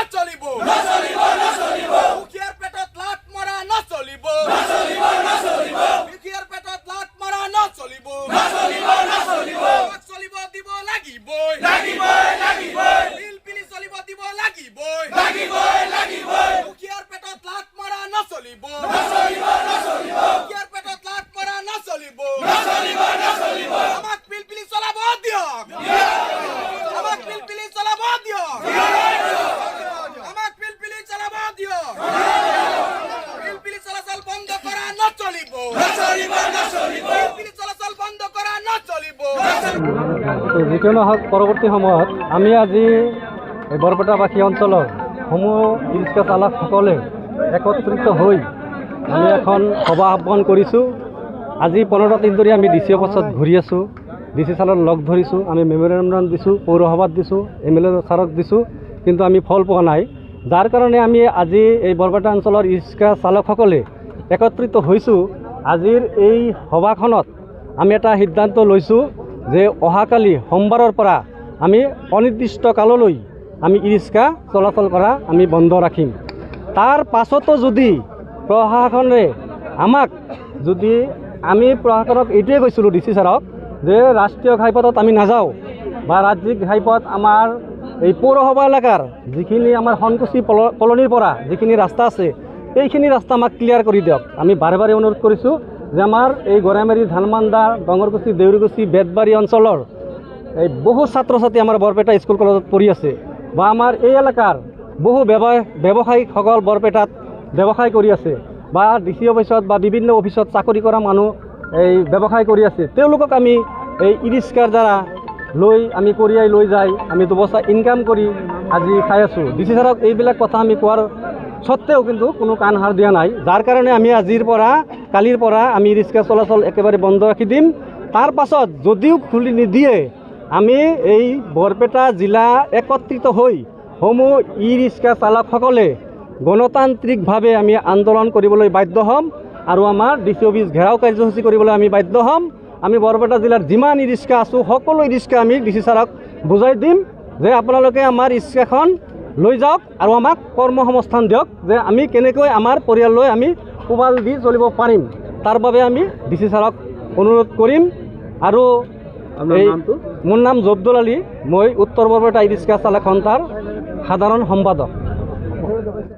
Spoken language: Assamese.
নচলিব দুখীয়াৰ পেটত লাত মৰা নচলিব দুখীয়াৰ পেটত লাত মৰা নচলিব চলিব দিব লাগিবই পিলপিলি চলিব দিব লাগিবই দুখীয়াৰ পেটত লাত মৰা নচলিব দুখীয়াৰ পেটত লাত মৰা নচলিব আমাক পিলপিলি চলাব দিয়ক আমাক পিলপিলি চলাব দিয়ক আমাক পিলপিলি চলাব দিয়ক পিলপিলি চলাচল বন্ধ কৰা নচলিব পিলপিলি চলাচল বন্ধ কৰা নচলিব। যিকোনো হওক পৰৱৰ্তী সময়ত আমি আজি বৰপেটাবাসী অঞ্চলৰ সমূহ ই ৰিক্সা চালকসকলে একত্ৰিত হৈ আমি এখন সভা আহ্বান কৰিছোঁ। আজি 15 দিন ধৰি আমি ডিচি অফিচত ঘূৰি আছোঁ, ডিচি ছাৰক লগ ধৰিছোঁ, আমি মেমৰেণ্ডাম দিছোঁ, পৌৰসভাত দিছোঁ, MLA ছাৰক দিছোঁ, কিন্তু আমি ফল পোৱা নাই। যাৰ কাৰণে আমি আজি এই বৰপেটা অঞ্চলৰ ই ৰিক্সা চালকসকলে একত্ৰিত হৈছোঁ। আজিৰ এই সভাখনত আমি এটা সিদ্ধান্ত লৈছোঁ যে অহাকালি সোমবাৰৰ পৰা আমি অনিৰ্দিষ্ট কাললৈ আমি ই ৰিক্সা চলাচল কৰা আমি বন্ধ ৰাখিম। তাৰ পাছতো যদি প্ৰশাসনে আমাক আমি প্ৰশাসনক এইটোৱে কৈছিলোঁ ডিচি ছাৰক যে ৰাষ্ট্ৰীয় ঘাইপথত আমি নাযাওঁ বা ৰাজ্যিক ঘাইপথ আমাৰ এই পৌৰসভা এলেকাৰ যিখিনি আমাৰ সনকুচি কলনীৰ পৰা যিখিনি ৰাস্তা আছে এইখিনি ৰাস্তা আমাক ক্লিয়াৰ কৰি দিয়ক। আমি বাৰে বাৰে অনুৰোধ কৰিছোঁ যে আমাৰ এই গড়াইমাৰী, ধানমান্দা, ডঙৰকুচি, দেউৰীকুচি, বেতবাৰী অঞ্চলৰ এই বহু ছাত্ৰ ছাত্ৰী আমাৰ বৰপেটা স্কুল কলেজত পঢ়ি আছে বা আমাৰ এই এলেকাৰ বহু ব্যৱসায়িকসকল বৰপেটাত ব্যৱসায় কৰি আছে বা ডিচি অফিচত বা বিভিন্ন অফিচত চাকৰি কৰা মানুহ এই ব্যৱসায় কৰি আছে। তেওঁলোকক আমি এই ই ৰিক্সাৰ দ্বাৰা আমি কঢ়িয়াই লৈ যাই আমি দুবছৰ ইনকাম কৰি আজি খাই আছোঁ। ডিচি ছাৰক এইবিলাক কথা আমি কোৱাৰ সত্ত্বেও কিন্তু কোনো কাণ সাৰ দিয়া নাই। যাৰ কাৰণে আমি কালিৰ পৰা আমি ই ৰিক্সা চলাচল একেবাৰে বন্ধ ৰাখি দিম। তাৰ পাছত যদিও খুলি নিদিয়ে আমি এই বৰপেটা জিলা একত্ৰিত হৈ সমূহ ই ৰিক্সা চালকসকলে গণতান্ত্ৰিকভাৱে আমি আন্দোলন কৰিবলৈ বাধ্য হ'ম আৰু আমাৰ ডিচি অফিচ ঘেৰাও কাৰ্যসূচী কৰিবলৈ আমি বাধ্য হ'ম। আমি বৰপেটা জিলাৰ যিমান ই ৰিক্সা আছোঁ সকলো ই ৰিক্সা আমি ডিচি ছাৰক বুজাই দিম যে আপোনালোকে আমাৰ ই ৰিক্সাখন লৈ যাওক আৰু আমাক কৰ্মসংস্থান দিয়ক, যে আমি কেনেকৈ আমাৰ পৰিয়াললৈ আমি পোহপাল দি চলিব পাৰিম। তাৰ বাবে আমি ডিচি ছাৰক অনুৰোধ কৰিম। আৰু মোৰ নাম জব্দুল আলী, মই উত্তৰ বৰপেটা ই ৰিক্সা চালক সন্থাৰ সাধাৰণ সম্পাদক।